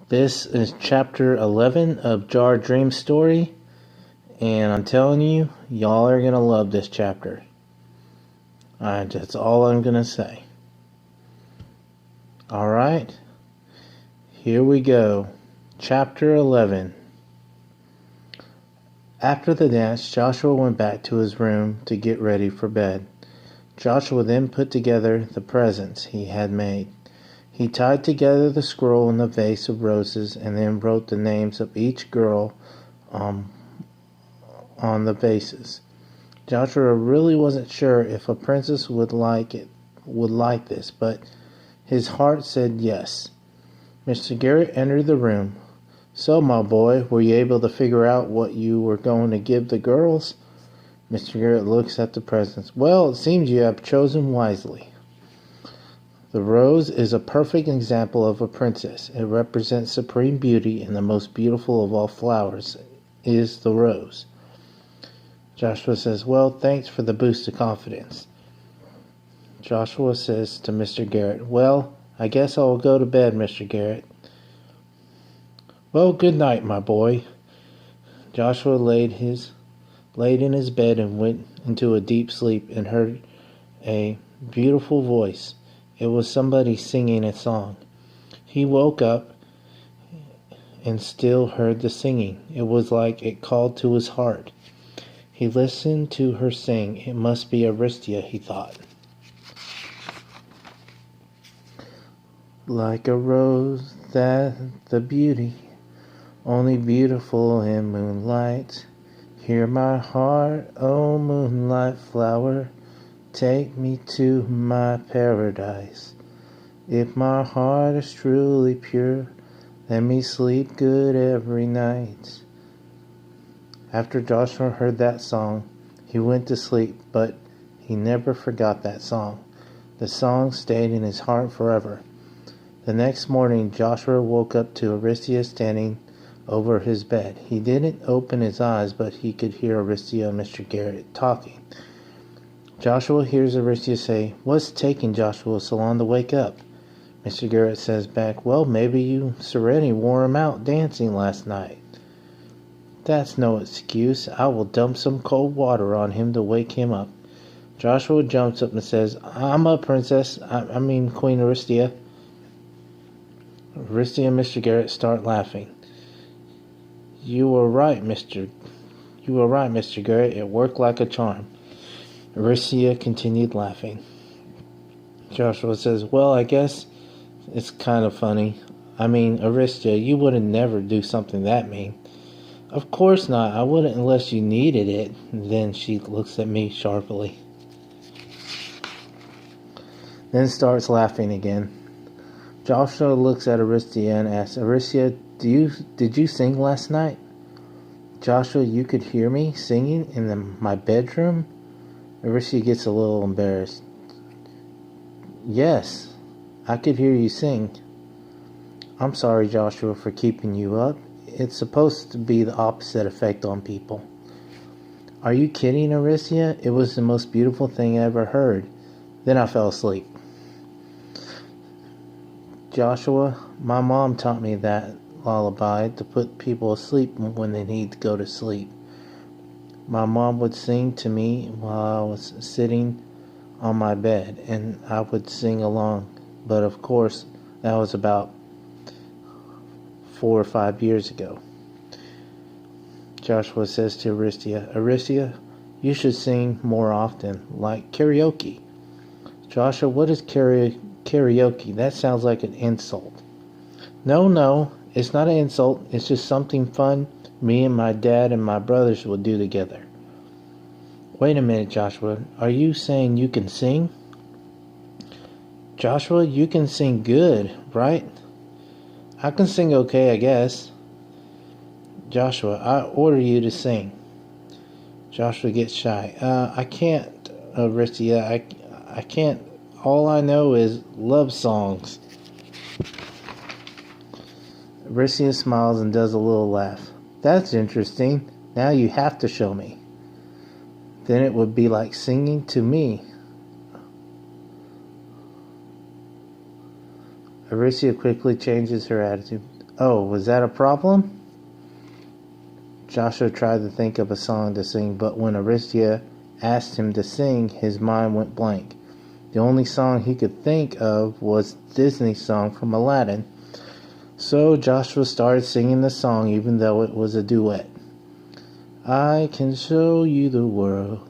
This is chapter 11 of Jar Dream Story, and I'm telling you, y'all are going to love this chapter. That's all I'm going to say. Alright, here we go. Chapter 11. After the dance, Joshua went back to his room to get ready for bed. Joshua then put together the presents he had made. He tied together the scroll and the vase of roses and then wrote the names of each girl on the vases. Joshua really wasn't sure if a princess would like this, but his heart said yes. Mr. Garrett entered the room. "So, my boy, were you able to figure out what you were going to give the girls?" Mr. Garrett looks at the presents. "Well, it seems you have chosen wisely. The rose is a perfect example of a princess. It represents supreme beauty, and the most beautiful of all flowers is the rose." Joshua says, "Well, thanks for the boost of confidence." Joshua says to Mr. Garrett, "Well, I guess I will go to bed, Mr. Garrett." "Well, good night, my boy." Joshua laid in his bed and went into a deep sleep and heard a beautiful voice. It was somebody singing a song. He woke up and still heard the singing. It was like it called to his heart. He listened to her sing. It must be Aristia, he thought. Like a rose, that the beauty, only beautiful in moonlight. Hear my heart, oh moonlight flower, take me to my paradise. If my heart is truly pure, let me sleep good every night. After Joshua heard that song, he went to sleep, but he never forgot that song. The song stayed in his heart forever. The next morning, Joshua woke up to Aristia standing over his bed. He didn't open his eyes, but he could hear Aristia and Mr. Garrett talking. Joshua hears Aristia say, "What's taking Joshua so long to wake up?" Mr. Garrett says back, "Well, maybe you Serenity wore him out dancing last night." "That's no excuse. I will dump some cold water on him to wake him up." Joshua jumps up and says, "I'm up, Princess. I mean Queen Aristia." Aristia and Mr. Garrett start laughing. You were right, Mr. Garrett. It worked like a charm." Aristia continued laughing. Joshua says, "Well, I guess it's kind of funny. I mean, Aristia, you wouldn't never do something that mean." "Of course not. I wouldn't unless you needed it." And then she looks at me sharply. Then starts laughing again. Joshua looks at Aristia and asks, "Aristia, did you sing last night?" "Joshua, you could hear me singing in my bedroom?" Aristia gets a little embarrassed. "Yes, I could hear you sing." "I'm sorry, Joshua, for keeping you up. It's supposed to be the opposite effect on people." "Are you kidding, Aristia? It was the most beautiful thing I ever heard. Then I fell asleep." "Joshua, my mom taught me that lullaby to put people asleep when they need to go to sleep. My mom would sing to me while I was sitting on my bed, and I would sing along. But of course, that was about 4 or 5 years ago." Joshua says to Aristia, "Aristia, you should sing more often, like karaoke." "Joshua, what is karaoke? That sounds like an insult." No, it's not an insult. It's just something fun me and my dad and my brothers will do together." "Wait a minute, Joshua. Are you saying you can sing?" "Joshua, you can sing good, right?" "I can sing okay, I guess." "Joshua, I order you to sing." Joshua gets shy. I can't, Aristia. I can't. All I know is love songs." Aristia smiles and does a little laugh. "That's interesting. Now you have to show me." "Then it would be like singing to me." Aristia quickly changes her attitude. Oh, was that a problem? Joshua tried to think of a song to sing, but when Aristia asked him to sing, his mind went blank. The only song he could think of was Disney's song from Aladdin. So Joshua started singing the song even though it was a duet. I can show you the world,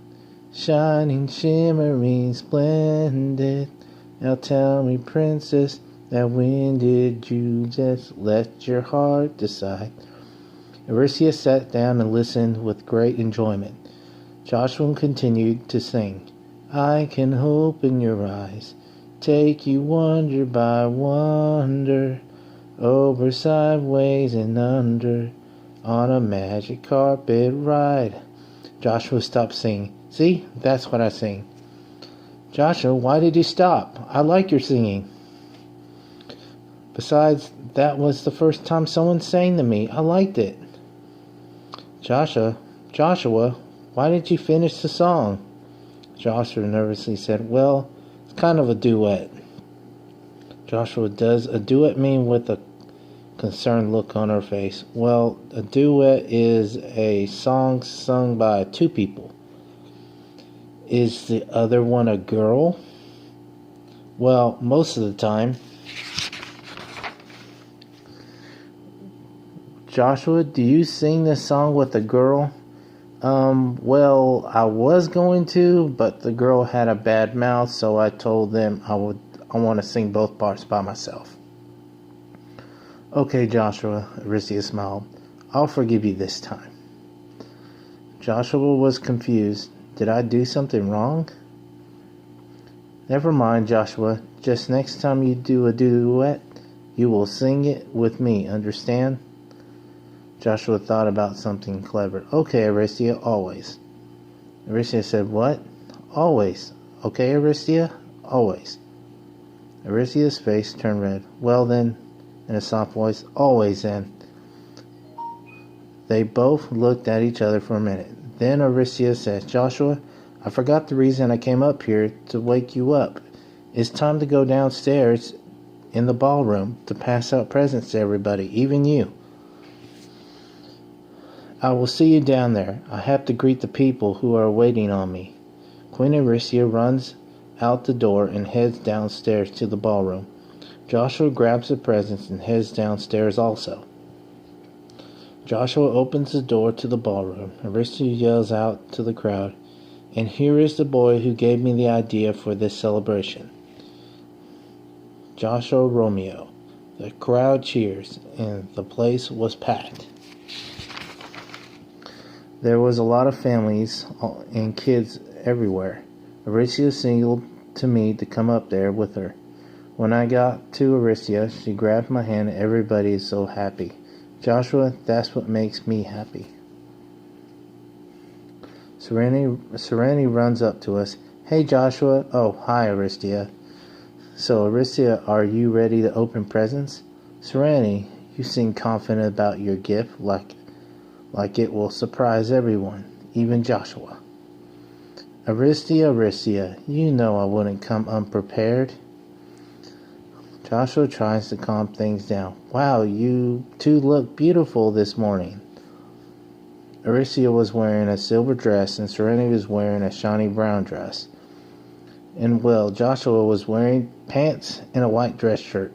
shining, shimmering, splendid. Now tell me, princess, that when did you just let your heart decide? Aricia sat down and listened with great enjoyment. Joshua continued to sing. I can hope in your eyes, take you wonder by wonder, over, sideways, and under, on a magic carpet ride. Joshua stopped singing. See, that's what I sing. Joshua, why did you stop? I like your singing. Besides, that was the first time someone sang to me. I liked it. Joshua, why did you finish the song? Joshua nervously said, well, it's kind of a duet. Joshua, does a duet mean with a concerned look on her face? Well, a duet is a song sung by two people. Is the other one a girl? Well, most of the time. Joshua, do you sing this song with a girl? Well, I was going to, but the girl had a bad mouth, so I told them I want to sing both parts by myself. Okay, Joshua, Aricia smiled. I'll forgive you this time. Joshua was confused. Did I do something wrong? Never mind, Joshua. Just next time you do a duet, you will sing it with me, understand? Joshua thought about something clever. Okay, Aricia, always. Aricia said, what? Always. Okay, Aricia, always. Aricia's face turned red. Well then, in a soft voice, always then. They both looked at each other for a minute. Then Aricia said, Joshua, I forgot the reason I came up here to wake you up. It's time to go downstairs in the ballroom to pass out presents to everybody, even you. I will see you down there. I have to greet the people who are waiting on me. Queen Aricia runs out the door and heads downstairs to the ballroom. Joshua grabs the presents and heads downstairs also. Joshua opens the door to the ballroom. Aricia yells out to the crowd, and here is the boy who gave me the idea for this celebration. Joshua Romeo. The crowd cheers, and the place was packed. There was a lot of families and kids everywhere. Aricia signaled to me to come up there with her. When I got to Aricia, she grabbed my hand and everybody is so happy. Joshua, that's what makes me happy. Serenity runs up to us. Hey Joshua. Oh, hi Aricia. So Aricia, are you ready to open presents? Serenity, you seem confident about your gift, like it will surprise everyone, even Joshua. Aricia, you know I wouldn't come unprepared. Joshua tries to calm things down. Wow, you two look beautiful this morning. Aricia was wearing a silver dress and Serenity was wearing a shiny brown dress. And well, Joshua was wearing pants and a white dress shirt.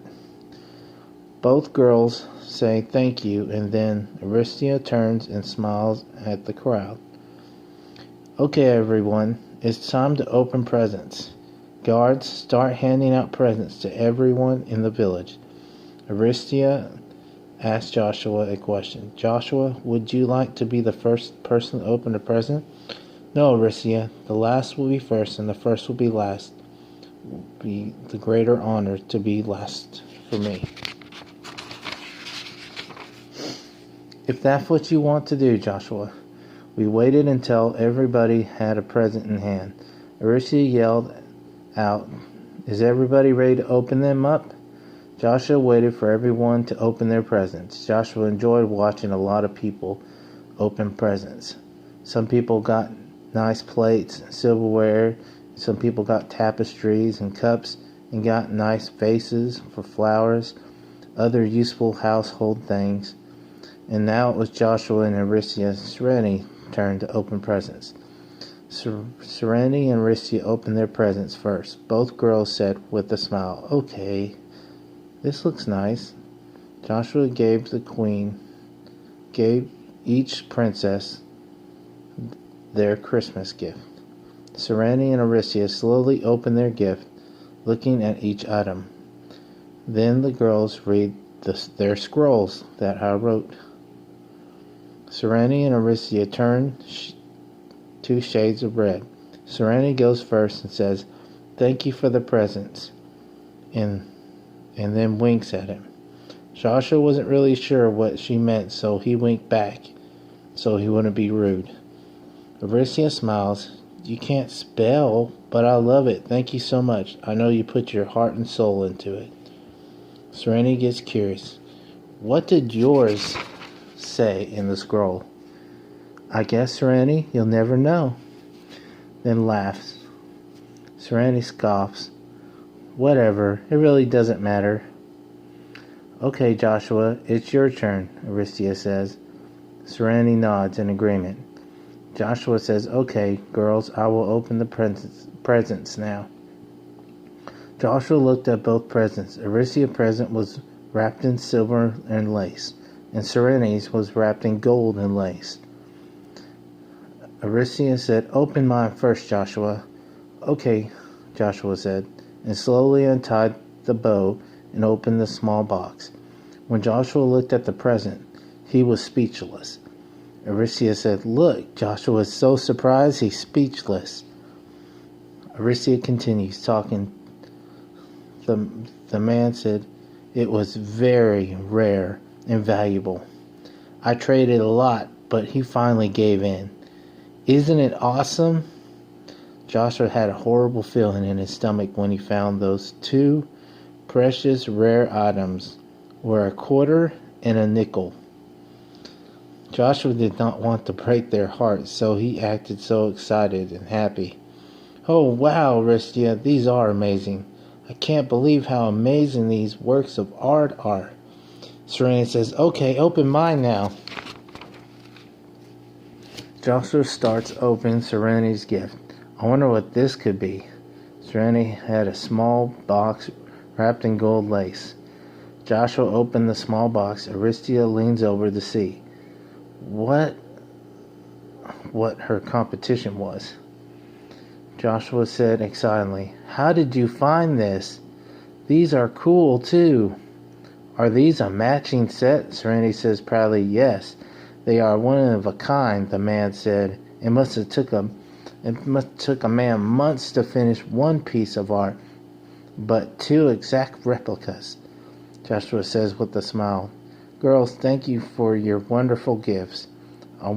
Both girls say thank you, and then Aricia turns and smiles at the crowd. Okay, everyone, it's time to open presents. Guards, start handing out presents to everyone in the village. Aricia asked Joshua a question. Joshua, would you like to be the first person to open a present? No, Aricia, the last will be first and the first will be last. It will be the greater honor to be last for me. If that's what you want to do, Joshua. We waited until everybody had a present in hand. Aricia yelled out, is everybody ready to open them up? Joshua waited for everyone to open their presents. Joshua enjoyed watching a lot of people open presents. Some people got nice plates, silverware. Some people got tapestries and cups and got nice vases for flowers. other useful household things, and now it was Joshua and Aricia Serenity turn to open presents. Serenity and Aricia opened their presents first. Both girls said with a smile, "Okay, this looks nice." Joshua gave each princess their Christmas gift. Serenity and Aricia slowly opened their gift, looking at each item. Then the girls read their scrolls that I wrote. Serenity and Aricia turn 2 shades of red. Serenity goes first and says, "Thank you for the presents," and then winks at him. Joshua wasn't really sure what she meant, so he winked back so he wouldn't be rude. Aricia smiles. "You can't spell, but I love it. Thank you so much. I know you put your heart and soul into it." Serenity gets curious. "What did yours say in the scroll?" "I guess, Serenity, you'll never know." Then laughs. Serenity scoffs. "Whatever, it really doesn't matter." "Okay, Joshua, it's your turn," Aricia says. Serenity nods in agreement. Joshua says, "Okay, girls, I will open the presents now." Joshua looked at both presents. Aricia's present was wrapped in silver and lace, and Serenity's was wrapped in gold and lace. Aricia said, "Open mine first, Joshua." "Okay," Joshua said, and slowly untied the bow and opened the small box. When Joshua looked at the present, he was speechless. Aricia said, "Look." Joshua was so surprised he's speechless. Aricia continues talking. The man said, "It was very rare and valuable. I traded a lot, but he finally gave in. Isn't it awesome?" Joshua had a horrible feeling in his stomach when he found those 2 precious rare items were a quarter and a nickel. Joshua did not want to break their hearts, so he acted so excited and happy. "Oh, wow, Aricia, these are amazing. I can't believe how amazing these works of art are." Serenity says, "Okay, open mine now." Joshua starts opening Serenity's gift. "I wonder what this could be." Serenity had a small box wrapped in gold lace. Joshua opened the small box. Aricia leans over to see what her competition was. Joshua said excitedly, "How did you find this? These are cool too." "Are these a matching set?" Serenity says proudly. "Yes, they are one of a kind," the man said. It must have took a man months to finish one piece of art, but 2 exact replicas. Joshua says with a smile, "Girls, thank you for your wonderful gifts. I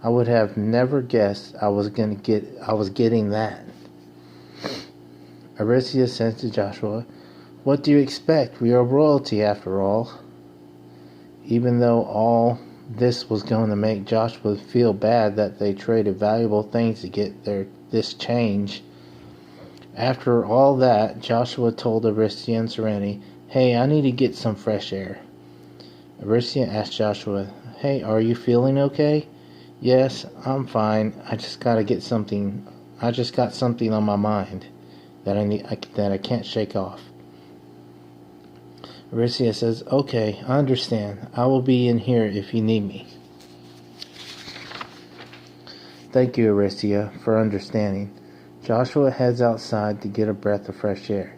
would have never guessed I was getting that." Aricia said to Joshua, "What do you expect? We are royalty after all." Even though all this was going to make Joshua feel bad that they traded valuable things to get this change. After all that, Joshua told Aricia and Serenity, "Hey, I need to get some fresh air." Aricia asked Joshua, "Hey, are you feeling okay?" "Yes, I'm fine. I just got something on my mind that I can't shake off." Aricia says, "Okay, I understand. I will be in here if you need me." "Thank you, Aricia, for understanding." Joshua heads outside to get a breath of fresh air.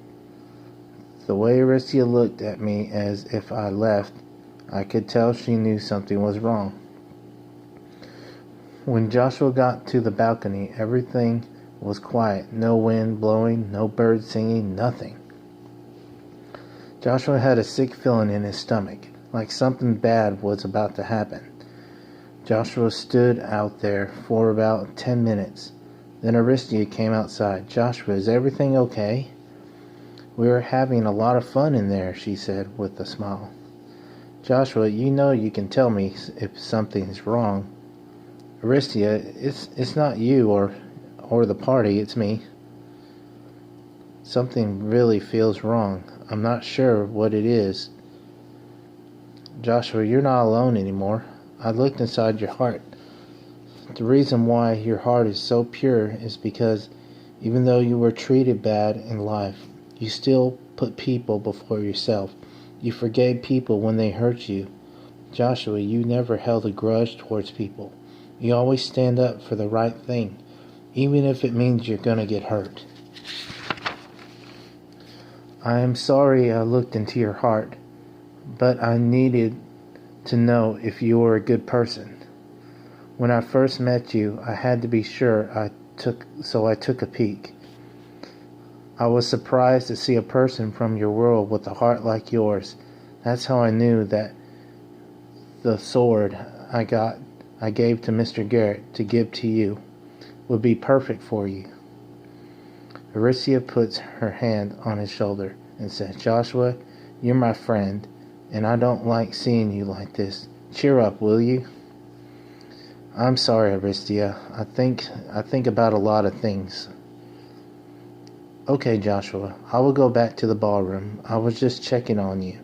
The way Aricia looked at me as if I left, I could tell she knew something was wrong. When Joshua got to the balcony, everything was quiet. No wind blowing, no birds singing, nothing. Joshua had a sick feeling in his stomach, like something bad was about to happen. Joshua stood out there for about 10 minutes. Then Aricia came outside. "Joshua, is everything okay?" "We were having a lot of fun in there," she said with a smile. "Joshua, you know you can tell me if something's wrong." "Aricia, it's not you or the party, it's me. Something really feels wrong. I'm not sure what it is, Joshua, you're not alone anymore. I looked inside your heart. The reason why your heart is so pure is because even though you were treated bad in life, you still put people before yourself. You forgave people when they hurt you. Joshua, you never held a grudge towards people. You always stand up for the right thing, even if it means you're going to get hurt. I am sorry I looked into your heart, but I needed to know if you were a good person. When I first met you, I had to be sure, so I took a peek. I was surprised to see a person from your world with a heart like yours. That's how I knew that the sword I gave to Mr. Garrett to give to you would be perfect for you. Aristia puts her hand on his shoulder and said, Joshua, you're my friend, and I don't like seeing you like this. Cheer up, will you? I'm sorry, Aristia. I think about a lot of things. Okay, Joshua, I will go back to the ballroom. I was just checking on you.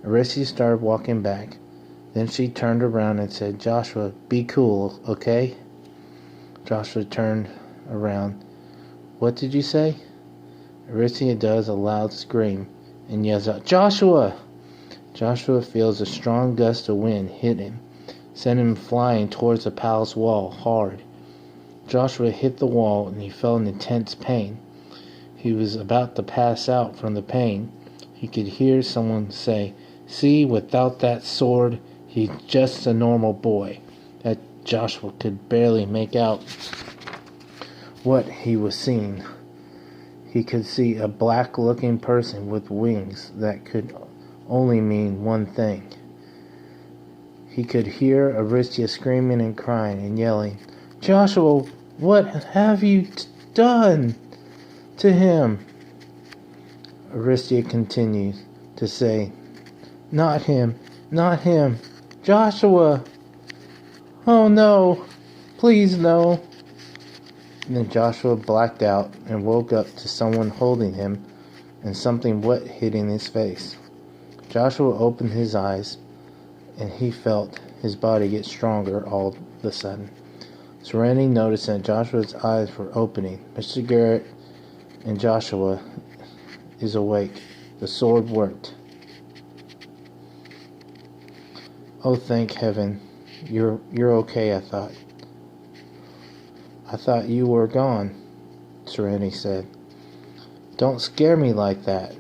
Aristia started walking back. Then she turned around and said, Joshua, be cool, okay? Joshua turned around. What did you say? Aristia does a loud scream and yells out, Joshua! Joshua feels a strong gust of wind hit him, send him flying towards the palace wall hard. Joshua hit the wall and he felt an intense pain. He was about to pass out from the pain. He could hear someone say, see, without that sword, he's just a normal boy. That Joshua could barely make out what he was seeing. He could see a black-looking person with wings that could only mean one thing. He could hear Aristia screaming and crying and yelling, Joshua, what have you done to him? Aristia continued to say, not him, Joshua! Oh no, please no. And then Joshua blacked out and woke up to someone holding him and something wet hitting his face. Joshua opened his eyes and he felt his body get stronger all of a sudden. Serenity noticed that Joshua's eyes were opening. Mr. Garrett and Joshua is awake. The sword worked. Oh, thank heaven. You're okay, I thought. I thought you were gone, Serenity said. Don't scare me like that.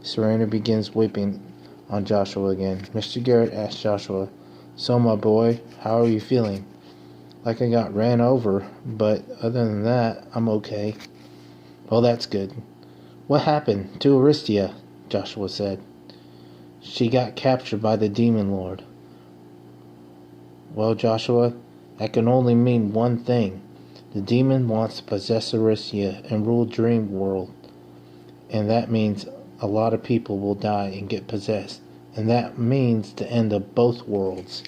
Serenity begins weeping on Joshua again. Mr. Garrett asked Joshua, so my boy, how are you feeling? Like I got ran over, but other than that, I'm okay. Well, that's good. What happened to Aristia? Joshua said. She got captured by the Demon Lord. Well, Joshua, that can only mean one thing. The demon wants to possess Aristia and rule Dream World. And that means a lot of people will die and get possessed. And that means the end of both worlds.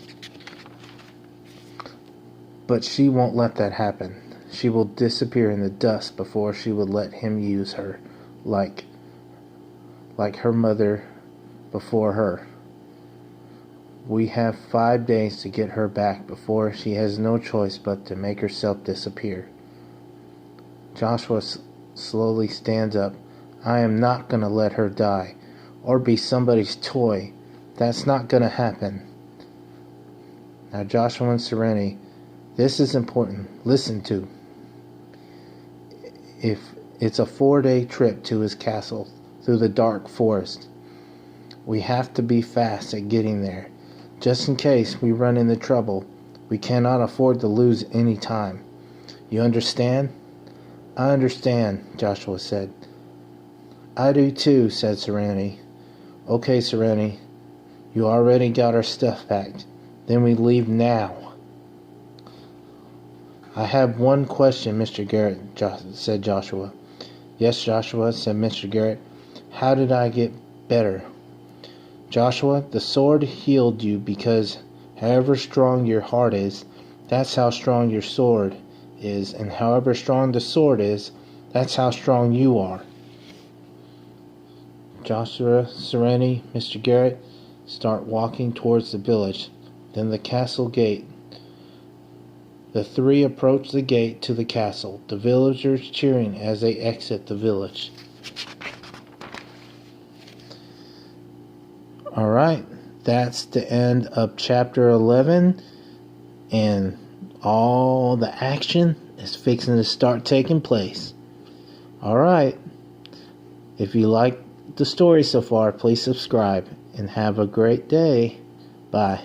But she won't let that happen. She will disappear in the dust before she would let him use her, like her mother before her. We have 5 days to get her back before she has no choice but to make herself disappear. Joshua slowly stands up. I am not going to let her die or be somebody's toy. That's not going to happen. Now, Joshua and Serenity, this is important. Listen to. If it's a 4-day trip to his castle through the dark forest, we have to be fast at getting there. Just in case we run into trouble, we cannot afford to lose any time. You understand? I understand, Joshua said. I do too, said Serenity. Okay, Serenity. You already got our stuff packed. Then we leave now. I have one question, Mr. Garrett, said Joshua. Yes, Joshua, said Mr. Garrett. How did I get better? Joshua, the sword healed you because however strong your heart is, that's how strong your sword is, and however strong the sword is, that's how strong you are. Joshua, Serenity, Mr. Garrett, start walking towards the village, then the castle gate. The three approach the gate to the castle, the villagers cheering as they exit the village. Alright, that's the end of chapter 11, and all the action is fixing to start taking place. Alright, if you like the story so far, please subscribe and have a great day. Bye.